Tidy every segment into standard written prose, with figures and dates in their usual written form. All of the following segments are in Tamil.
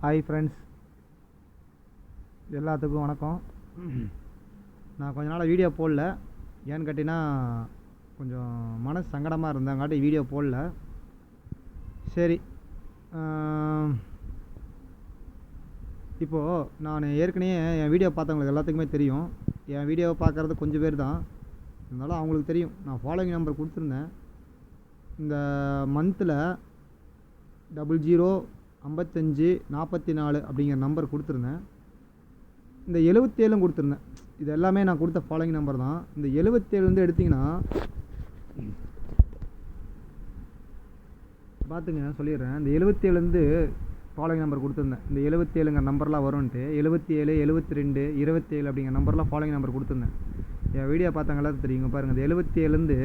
ஹாய் ஃப்ரெண்ட்ஸ், எல்லாத்துக்கும் வணக்கம். நான் கொஞ்ச நாள் வீடியோ போடல. ஏன்னு கேட்டிங்கன்னா கொஞ்சம் மனசு சங்கடமாக இருந்தங்காட்டி வீடியோ போடல. சரி, இப்போது நான் ஏற்கனவே என் வீடியோ பார்த்தவங்களுக்கு எல்லாத்துக்குமே தெரியும். என் வீடியோவை பார்க்குறது கொஞ்சம் பேர் தான், இருந்தாலும் அவங்களுக்கு தெரியும். நான் ஃபாலோவிங் நம்பர் கொடுத்துருந்தேன். இந்த மந்தில் 005544 அப்படிங்கிற நம்பர் கொடுத்துருந்தேன். இந்த 77 கொடுத்துருந்தேன். இது எல்லாமே நான் கொடுத்த ஃபாலோவிங் நம்பர் தான். இந்த 77 வந்து எடுத்திங்கன்னா பார்த்துங்க, சொல்லிடுறேன். இந்த 77 ஃபாலோவிங் நம்பர் கொடுத்துருந்தேன். இந்த 77ங்கிற நம்பர்லாம் வரும்ன்ட்டு 77, 72, 27 அப்படிங்கிற நம்பர்லாம் ஃபாலோவிங் நம்பர் கொடுத்துருந்தேன். என் வீடியோ பார்த்தாங்க எல்லாத்துக்கும் தெரியுங்க. பாருங்கள், இந்த 77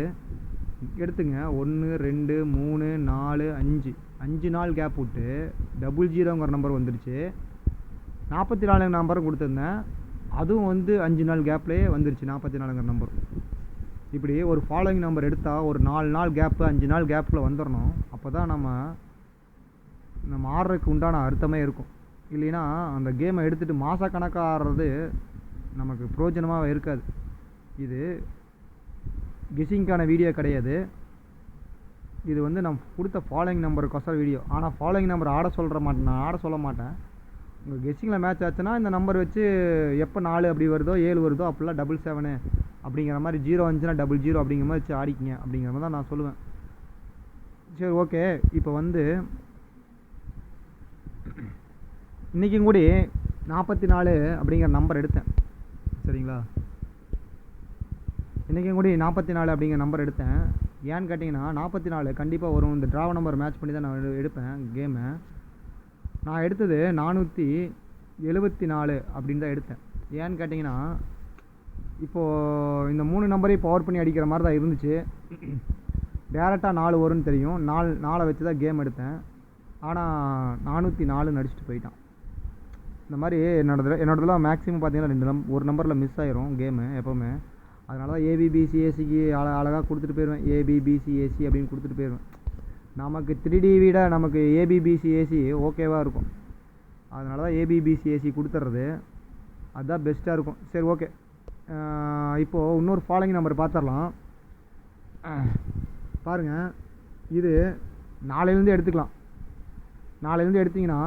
எடுத்துங்க. 1 2 3 4 5 நாள் கேப் விட்டு 00ங்கிற நம்பர் வந்துருச்சு. 44 நம்பரும் கொடுத்துருந்தேன், அதுவும் வந்து 5 நாள் கேப்லேயே வந்துருச்சு 44ங்கிற நம்பர். இப்படி ஒரு ஃபாலோவிங் நம்பர் எடுத்தால் ஒரு 4 நாள் கேப்பு 5 நாள் கேப்பில் வந்துடணும். அப்போ தான் நம்ம ஆடுறதுக்கு உண்டான அர்த்தமே இருக்கும். இல்லைன்னா அந்த கேமை எடுத்துகிட்டு மாதக்கணக்காக ஆடுறது நமக்கு பிரயோஜனமாக இருக்காது. இது கெஸ்ஸிங்கான வீடியோ கிடையாது. இது வந்து நான் கொடுத்த ஃபாலோவிங் நம்பருக்கோசரம் வீடியோ. ஆனால் ஃபாலோவிங் நம்பர் ஆட சொல்ல மாட்டேன். உங்கள் கெஸ்ஸிங்கில் மேட்ச் ஆச்சுன்னா இந்த நம்பர் வச்சு எப்போ 4 அப்படி வருதோ 7 வருதோ அப்படிலாம் 77 அப்படிங்கிற மாதிரி 0 வந்துச்சுன்னா 00 அப்படிங்கிற மாதிரி வச்சு ஆடிக்கிங்க அப்படிங்கிற மாதிரி தான் நான் சொல்லுவேன். சரி, ஓகே. இப்போ வந்து இன்றைக்கும் கூடி 44 அப்படிங்கிற நம்பர் எடுத்தேன். சரிங்களா, இன்றைக்கும் கூடி 44 அப்படிங்கிற நம்பர் எடுத்தேன். ஏன்னு கேட்டிங்கன்னா 44 கண்டிப்பாக வரும். இந்த ட்ராவ் நம்பர் மேட்ச் பண்ணி தான் நான் எடுப்பேன் கேமை. நான் எடுத்தது 474 அப்படின்னு தான் எடுத்தேன். ஏன்னு கேட்டிங்கன்னா இப்போது இந்த 3 நம்பரையும் பவர் பண்ணி அடிக்கிற மாதிரி தான் இருந்துச்சு. டேரெக்டாக 4 வரும்னு தெரியும். 4 வச்சு தான் கேம் எடுத்தேன். ஆனால் 404 அடிச்சுட்டு போயிட்டான். இந்த மாதிரி என்னோடதெல்லாம் மேக்ஸிமம் பார்த்தீங்கன்னா ஒரு நம்பரில் மிஸ் ஆயிரும் கேமு எப்போவுமே. அதனால தான் ஏபிபிசிஏசிக்கு அழகாக கொடுத்துட்டு போயிடுவேன். ஏபிபிசிஏசி அப்படின்னு கொடுத்துட்டு போயிடுவேன். நமக்கு 3D விட நமக்கு ஏபிபிசிஏசி ஓகேவாக இருக்கும். அதனால தான் ஏபிபிசிஏசி கொடுத்துட்றது, அதுதான் பெஸ்ட்டாக இருக்கும். சரி, ஓகே. இப்போது இன்னொரு ஃபாலோவிங் நம்பர் பார்த்துடலாம். பாருங்கள், இது நாளையிலேருந்து எடுத்துக்கலாம். நாளையிலேருந்து எடுத்திங்கன்னா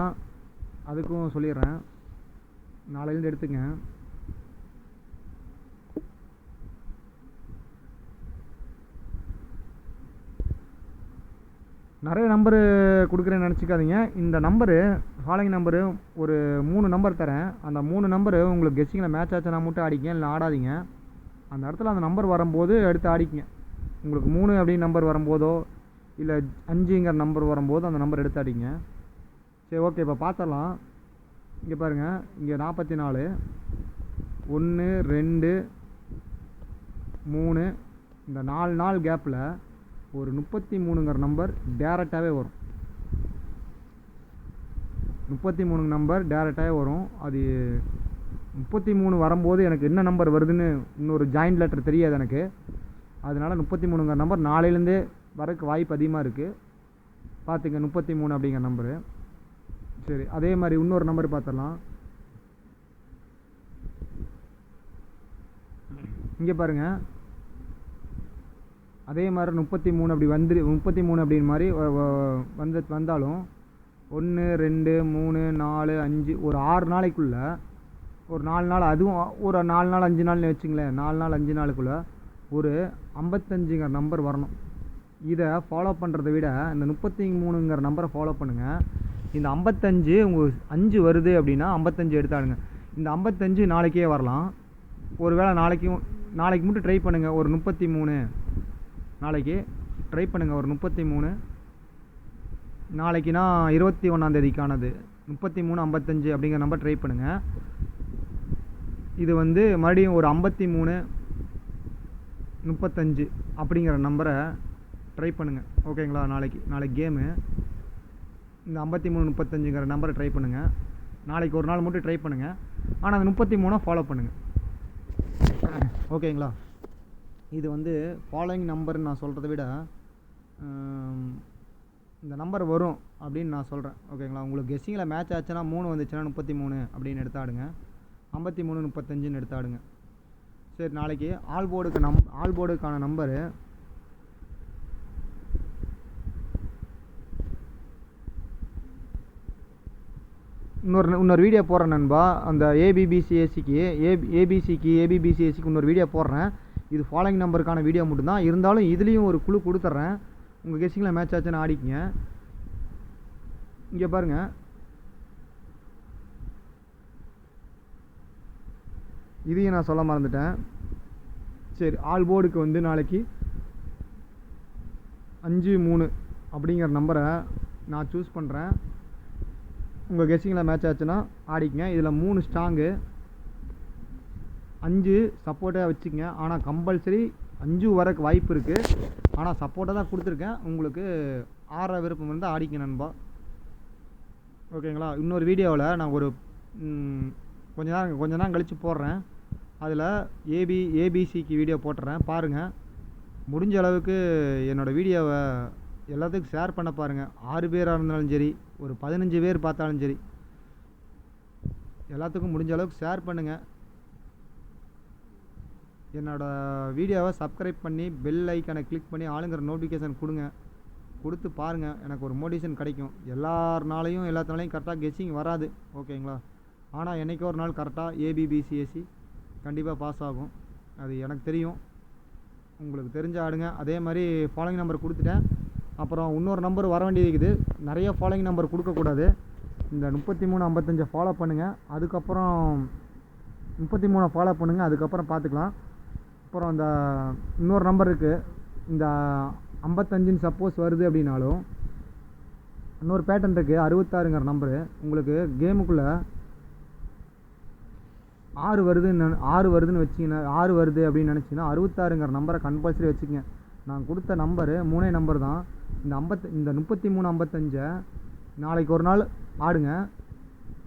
அதுக்கும் சொல்லிடுறேன். நாளையிலேருந்து எடுத்துங்க. நிறைய நம்பரு கொடுக்குறேன்னு நினச்சிக்காதீங்க. இந்த நம்பரு ஃபாலோவிங் நம்பரு ஒரு 3 நம்பர் தரேன். அந்த 3 நம்பரு உங்களுக்கு கெஸ்ஸிங்கில் மேட்ச் ஆச்சுன்னா மட்டும் ஆடிக்கிங்க, இல்லை ஆடாதீங்க. அந்த இடத்துல அந்த நம்பர் வரும்போது எடுத்து ஆடிக்கிங்க. உங்களுக்கு 3 அப்படின்னு நம்பர் வரும்போதோ இல்லை 5ங்கிற நம்பர் வரும்போது அந்த நம்பர் எடுத்து ஆடிங்க. சரி, ஓகே. இப்போ பார்த்துடலாம். இங்கே பாருங்கள், இங்கே 44 1 2 3 இந்த 4 நாள் கேப்பில் ஒரு 33ங்கிற நம்பர் டேரெக்டாகவே வரும். 33 நம்பர் டேரெக்டாகவே வரும். அது 33 வரும்போது எனக்கு என்ன நம்பர் வருதுன்னு இன்னொரு ஜாயிண்ட் லெட்டர் தெரியாது எனக்கு. அதனால் 33ங்கிற நம்பர் நாளையிலேருந்தே வரக்கு வாய்ப்பு அதிகமாக இருக்குது. பார்த்துங்க, 33 அப்படிங்கிற நம்பரு. சரி, அதே மாதிரி இன்னொரு நம்பர் பார்த்துடலாம். இங்கே பாருங்கள், அதே மாதிரி 33 அப்படி 33 அப்படின்னு மாதிரி வந்தாலும் 1 2 3 4 5 ஒரு 6 நாளைக்குள்ளே ஒரு 4 நாள், அதுவும் ஒரு 4 நாள் 5 நாள்னு வச்சுங்களேன். 4 நாள் 5 நாளுக்குள்ளே ஒரு 55ங்கிற நம்பர் வரணும். இதை ஃபாலோ பண்ணுறதை விட இந்த 33ங்கிற நம்பரை ஃபாலோ பண்ணுங்கள். இந்த 55 உங்களுக்கு 5 வருது அப்படின்னா 55 எடுத்தாடுங்க. இந்த 55 நாளைக்கே வரலாம். ஒரு வேளை நாளைக்கு மட்டும் ட்ரை பண்ணுங்கள். ஒரு 33 நாளைக்கு ட்ரை பண்ணுங்கள். ஒரு 33 நாளைக்குனா 21ஆந்தேதிக்கானது 33 55 அப்படிங்கிற நம்பர் ட்ரை பண்ணுங்கள். இது வந்து மறுபடியும் ஒரு 53 35 அப்படிங்கிற நம்பரை ட்ரை பண்ணுங்கள். ஓகேங்களா, நாளைக்கு கேமு இந்த 53 35ங்கிற நம்பரை ட்ரை பண்ணுங்கள். நாளைக்கு ஒரு நாள் மட்டும் ட்ரை பண்ணுங்கள். ஆனால் அந்த 33 ஃபாலோ பண்ணுங்கள். ஓகேங்களா. இது வந்து ஃபாலோயிங் நம்பர்னு நான் சொல்கிறத விட இந்த நம்பர் வரும் அப்படின்னு நான் சொல்கிறேன். ஓகேங்களா? உங்களுக்கு கெஸ்ஸிங்கில் மேட்ச் ஆச்சுன்னா 3 வந்துச்சுன்னா 33 அப்படின்னு எடுத்தாடுங்க. 53 35ன்னு எடுத்தாடுங்க. சரி, நாளைக்கு ஆல் போர்டுக்கான நம்பரு இன்னொரு வீடியோ போடுறேன் நண்பா. அந்த ஏபிபிசிஎஸ்சிக்கு இன்னொரு வீடியோ போடுறேன். இது ஃபாலோயிங் நம்பருக்கான வீடியோ மட்டும்தான். இருந்தாலும் இதுலேயும் ஒரு குழு கொடுத்துட்றேன். உங்கள் கெஸ்ஸிங்கில் மேட்ச் ஆச்சுன்னு ஆடிக்கிங்க. இங்கே பாருங்கள், இதையும் நான் சொல்ல மறந்துட்டேன். சரி, ஆல் போர்டுக்கு வந்து நாளைக்கு 53 அப்படிங்கிற நம்பரை நான் சூஸ் பண்ணுறேன். உங்கள் கெஸ்ஸிங்கில் மேட்ச் ஆச்சுன்னா ஆடிக்கங்க. இதில் 3 ஸ்ட்ராங்கு, 5 சப்போர்ட்டாக வச்சுக்கங்க. ஆனால் கம்பல்சரி 5 வரக்கு வாய்ப்பு இருக்குது. ஆனால் சப்போர்ட்டாக தான் கொடுத்துருக்கேன். உங்களுக்கு 6 விருப்பம் இருந்தால் ஆடிக்க நண்பா. ஓகேங்களா? இன்னொரு வீடியோவில் நான் ஒரு கொஞ்ச நேரம் கழித்து போடுறேன். அதில் ஏபிசிக்கு வீடியோ போட்டுறேன், பாருங்கள். முடிஞ்ச அளவுக்கு என்னோடய வீடியோவை எல்லாத்துக்கும் ஷேர் பண்ண பாருங்கள். 6 பேராக இருந்தாலும் சரி, ஒரு 15 பேர் பார்த்தாலும் சரி, எல்லாத்துக்கும் முடிஞ்ச அளவுக்கு ஷேர் பண்ணுங்கள். என்னோடய வீடியோவை சப்ஸ்கிரைப் பண்ணி பெல் ஐக்கானை கிளிக் பண்ணி ஆளுங்கிற நோட்டிஃபிகேஷன் கொடுத்து பாருங்கள். எனக்கு ஒரு மோட்டிவேஷன் கிடைக்கும். எல்லாத்தினாலையும் கரெக்டாக கெஸ்ஸிங் வராது. ஓகேங்களா? ஆனால் என்றைக்கோ ஒரு நாள் கரெக்டாக ஏபிபிசிஎஸ்சி கண்டிப்பாக பாஸ் ஆகும். அது எனக்கு தெரியும். உங்களுக்கு தெரிஞ்ச ஆடுங்க. அதே மாதிரி ஃபாலோயிங் நம்பர் கொடுத்துட்டேன். அப்புறம் இன்னொரு நம்பர் வர வேண்டியது இருக்குது. நிறைய ஃபாலோயிங் நம்பர் கொடுக்கக்கூடாது. இந்த 33 55 ஃபாலோ பண்ணுங்கள். அதுக்கப்புறம் 33 ஃபாலோ பண்ணுங்கள். அதுக்கப்புறம் பார்த்துக்கலாம். அப்புறம் அந்த இன்னொரு நம்பர் இருக்குது. இந்த 55 சப்போஸ் வருது அப்படின்னாலும் இன்னொரு பேட்டர்ன் இருக்குது, 66ங்கிற நம்பரு. உங்களுக்கு கேமுக்குள்ளே 6 வருதுன்னு வச்சிங்கன்னா, 6 வருது அப்படின்னு நினச்சிங்கன்னா 66ங்கிற நம்பரை கம்பல்சரி வச்சுக்கங்க. நான் கொடுத்த நம்பரு 3 நம்பர் தான். இந்த 33 55 நாளைக்கு ஒரு நாள் ஆடுங்க.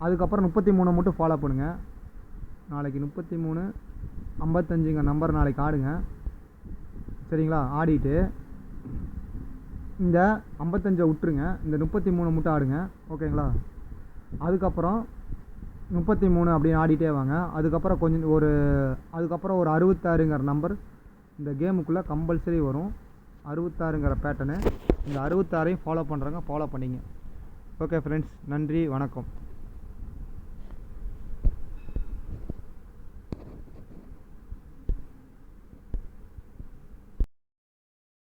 அதுக்கப்புறம் 33 மட்டும் ஃபாலோ பண்ணுங்கள். நாளைக்கு 33 55ங்கிற நம்பர் நாளைக்கு ஆடுங்க. சரிங்களா? ஆடிட்டு இந்த 55 விட்டுருங்க. இந்த 33 மட்டும் ஆடுங்க. ஓகேங்களா? அதுக்கப்புறம் 33 அப்படின்னு ஆடிட்டே வாங்க. அதுக்கப்புறம் அதுக்கப்புறம் ஒரு 66ங்கிற நம்பர் இந்த கேமுக்குள்ளே கம்பல்சரி வரும். 66ங்கிற பேட்டர்னு. இந்த 66ஐயும் ஃபாலோ பண்ணுறவங்க ஃபாலோ பண்ணிங்க. ஓகே ஃப்ரெண்ட்ஸ், நன்றி, வணக்கம்.